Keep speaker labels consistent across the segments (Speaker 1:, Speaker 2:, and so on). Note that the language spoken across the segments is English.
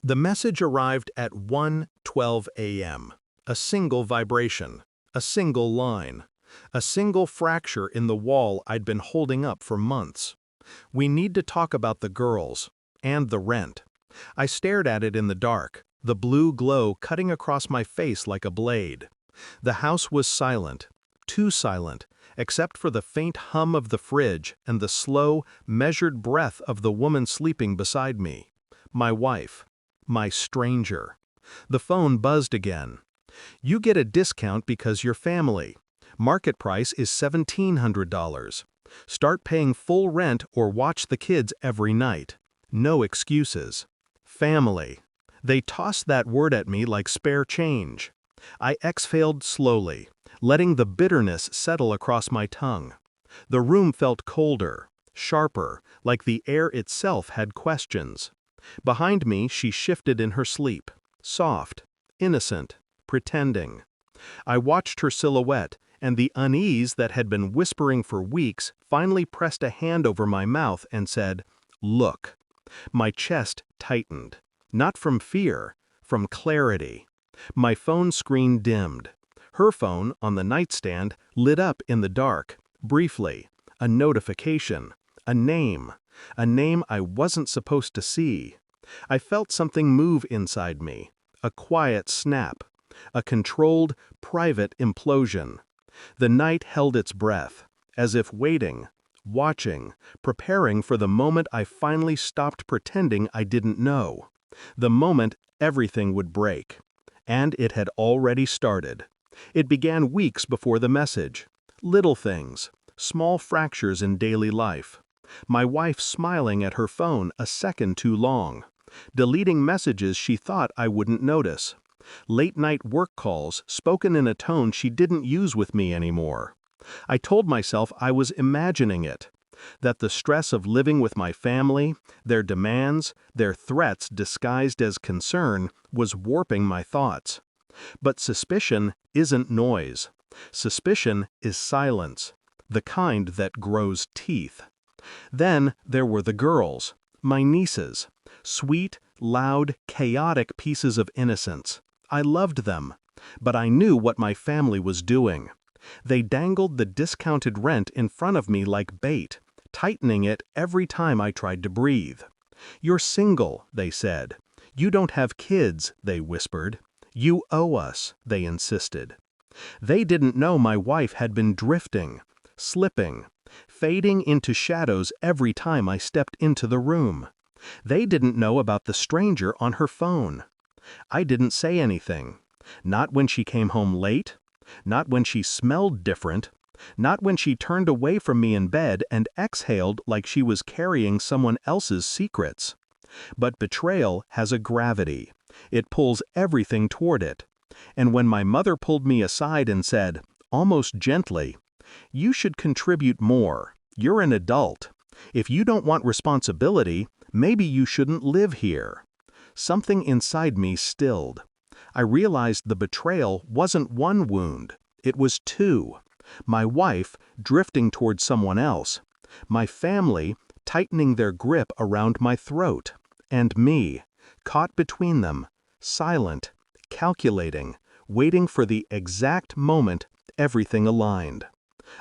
Speaker 1: The message arrived at 1:12 a.m. A single vibration, a single line, a single fracture in the wall I'd been holding up for months. We need to talk about the girls and the rent. I stared at it in the dark, the blue glow cutting across my face like a blade. The house was silent, too silent, except for the faint hum of the fridge and the slow, measured breath of the woman sleeping beside me. My wife. My stranger. The phone buzzed again. You get a discount because you're family. Market price is $1,700. Start paying full rent or watch the kids every night. No excuses. Family. They tossed that word at me like spare change. I exhaled slowly, letting the bitterness settle across my tongue. The room felt colder, sharper, like the air itself had questions. Behind me, she shifted in her sleep, soft, innocent, pretending. I watched her silhouette, and the unease that had been whispering for weeks finally pressed a hand over my mouth and said, "Look." My chest tightened, not from fear, from clarity. My phone screen dimmed. Her phone, on the nightstand, lit up in the dark, briefly. A notification. A name I wasn't supposed to see. I felt something move inside me, a quiet snap, a controlled, private implosion. The night held its breath, as if waiting, watching, preparing for the moment I finally stopped pretending I didn't know. The moment everything would break. And it had already started. It began weeks before the message. Little things, small fractures in daily life. My wife smiling at her phone a second too long. Deleting messages she thought I wouldn't notice. Late-night work calls spoken in a tone she didn't use with me anymore. I told myself I was imagining it. That the stress of living with my family, their demands, their threats disguised as concern, was warping my thoughts. But suspicion isn't noise. Suspicion is silence, the kind that grows teeth. Then there were the girls, my nieces, sweet, loud, chaotic pieces of innocence. I loved them, but I knew what my family was doing. They dangled the discounted rent in front of me like bait, tightening it every time I tried to breathe. "You're single," they said. "You don't have kids," they whispered. "You owe us," they insisted. They didn't know my wife had been drifting, slipping, fading into shadows every time I stepped into the room. They didn't know about the stranger on her phone. I didn't say anything. Not when she came home late. Not when she smelled different. Not when she turned away from me in bed and exhaled like she was carrying someone else's secrets. But betrayal has a gravity. It pulls everything toward it. And when my mother pulled me aside and said, almost gently, "You should contribute more. You're an adult. If you don't want responsibility, maybe you shouldn't live here." Something inside me stilled. I realized the betrayal wasn't one wound. It was two. My wife drifting toward someone else. My family tightening their grip around my throat. And me, caught between them, silent, calculating, waiting for the exact moment everything aligned.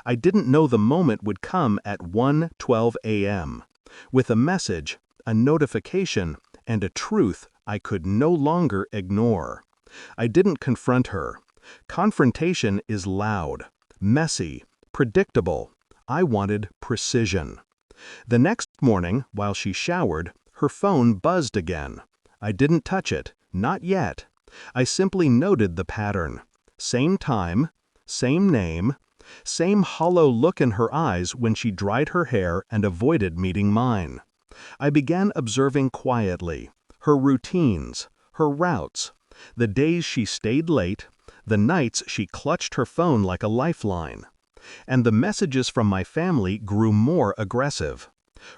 Speaker 1: I didn't know the moment would come at 1:12 a.m. with a message, a notification, and a truth I could no longer ignore. I didn't confront her. Confrontation is loud, messy, predictable. I wanted precision. The next morning, while she showered, her phone buzzed again. I didn't touch it, not yet. I simply noted the pattern. Same time, same name, same hollow look in her eyes when she dried her hair and avoided meeting mine. I began observing quietly, her routines, her routes, the days she stayed late, the nights she clutched her phone like a lifeline. And the messages from my family grew more aggressive.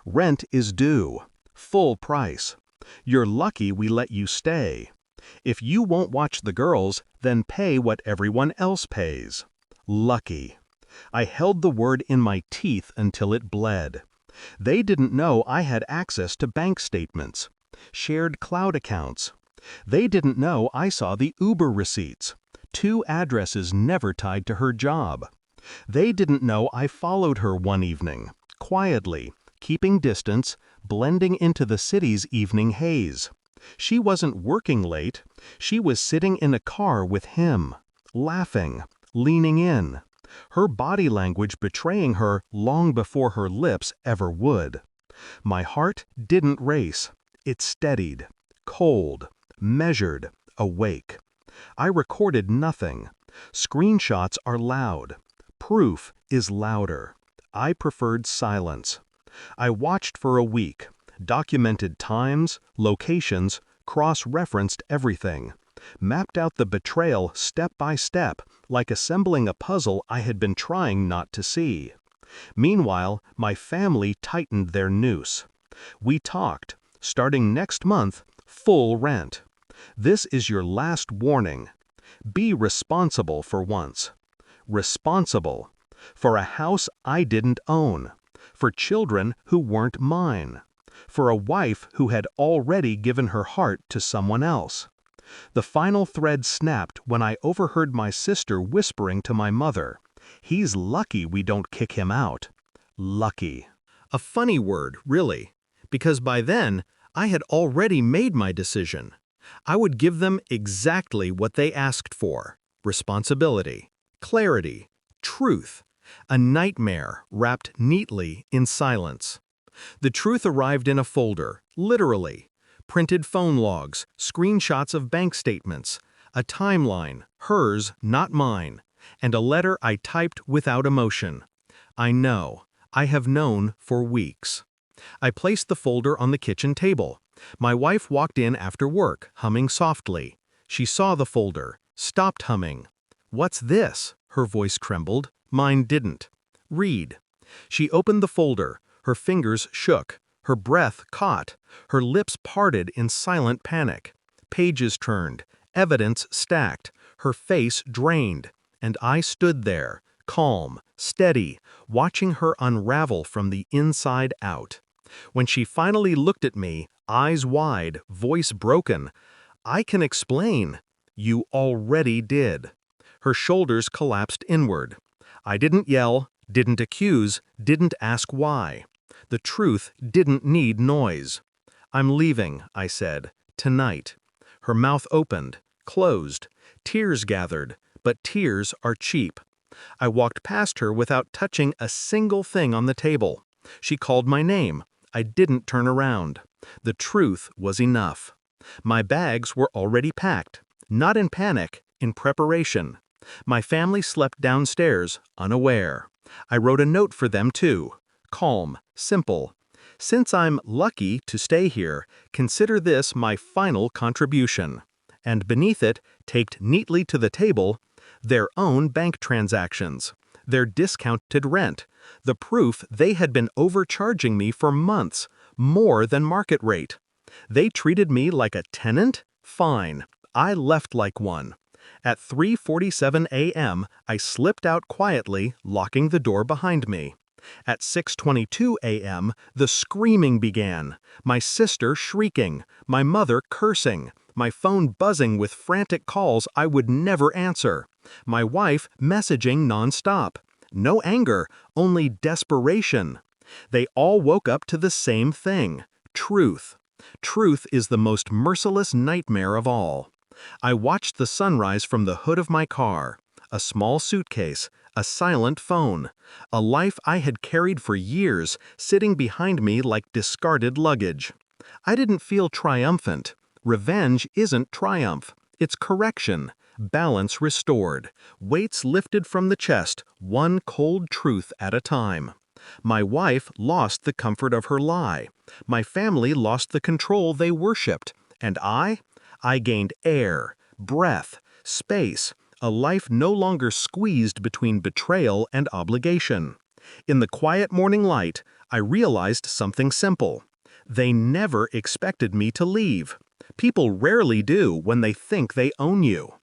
Speaker 1: Rent is due. Full price. You're lucky we let you stay. If you won't watch the girls, then pay what everyone else pays. Lucky. I held the word in my teeth until it bled. They didn't know I had access to bank statements. shared cloud accounts. They didn't know I saw the Uber receipts, 2 addresses never tied to her job. They didn't know I followed her one evening, quietly, keeping distance, blending into the city's evening haze. She wasn't working late. She was sitting in a car with him, laughing, leaning in, her body language betraying her long before her lips ever would. My heart didn't race. It steadied, cold, measured, awake. I recorded nothing. Screenshots are loud. Proof is louder. I preferred silence. I watched for a week, documented times, locations, cross-referenced everything, mapped out the betrayal step by step, like assembling a puzzle I had been trying not to see. Meanwhile, my family tightened their noose. We talked, starting next month, full rent. This is your last warning. Be responsible for once. Responsible. For a house I didn't own. For children who weren't mine. For a wife who had already given her heart to someone else. The final thread snapped when I overheard my sister whispering to my mother, "He's lucky we don't kick him out." Lucky. A funny word, really, because by then I had already made my decision. I would give them exactly what they asked for: responsibility, clarity, truth, a nightmare wrapped neatly in silence. The truth arrived in a folder, literally. Printed phone logs, screenshots of bank statements, a timeline, hers, not mine, and a letter I typed without emotion. I know. I have known for weeks. I placed the folder on the kitchen table. My wife walked in after work, humming softly. She saw the folder, stopped humming. "What's this?" Her voice trembled. Mine didn't. "Read." She opened the folder. Her fingers shook. Her breath caught. Her lips parted in silent panic. Pages turned. Evidence stacked. Her face drained. And I stood there, calm, steady, watching her unravel from the inside out. When she finally looked at me, eyes wide, voice broken, "I can explain." "You already did." Her shoulders collapsed inward. I didn't yell, didn't accuse, didn't ask why. The truth didn't need noise. "I'm leaving," I said, "tonight." Her mouth opened, closed. Tears gathered, but tears are cheap. I walked past her without touching a single thing on the table. She called my name. I didn't turn around. The truth was enough. My bags were already packed, not in panic, in preparation. My family slept downstairs, unaware. I wrote a note for them too. Calm, simple. "Since I'm lucky to stay here, consider this my final contribution." And beneath it, taped neatly to the table, their own bank transactions, their discounted rent, the proof they had been overcharging me for months, more than market rate. They treated me like a tenant? Fine. I left like one. At 3:47 a.m., I slipped out quietly, locking the door behind me. At 6:22 a.m., the screaming began, my sister shrieking, my mother cursing, my phone buzzing with frantic calls I would never answer, my wife messaging nonstop. No anger, only desperation. They all woke up to the same thing: truth. Truth is the most merciless nightmare of all. I watched the sunrise from the hood of my car. A small suitcase, a silent phone, a life I had carried for years sitting behind me like discarded luggage. I didn't feel triumphant. Revenge isn't triumph. It's correction. Balance restored. Weights lifted from the chest, one cold truth at a time. My wife lost the comfort of her lie. My family lost the control they worshipped. And I gained air, breath, space, a life no longer squeezed between betrayal and obligation. In the quiet morning light, I realized something simple. They never expected me to leave. People rarely do when they think they own you.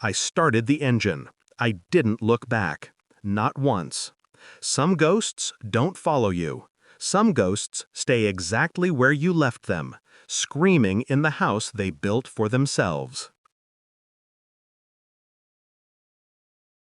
Speaker 1: I started the engine. I didn't look back. Not once. Some ghosts don't follow you. Some ghosts stay exactly where you left them, screaming in the house they built for themselves.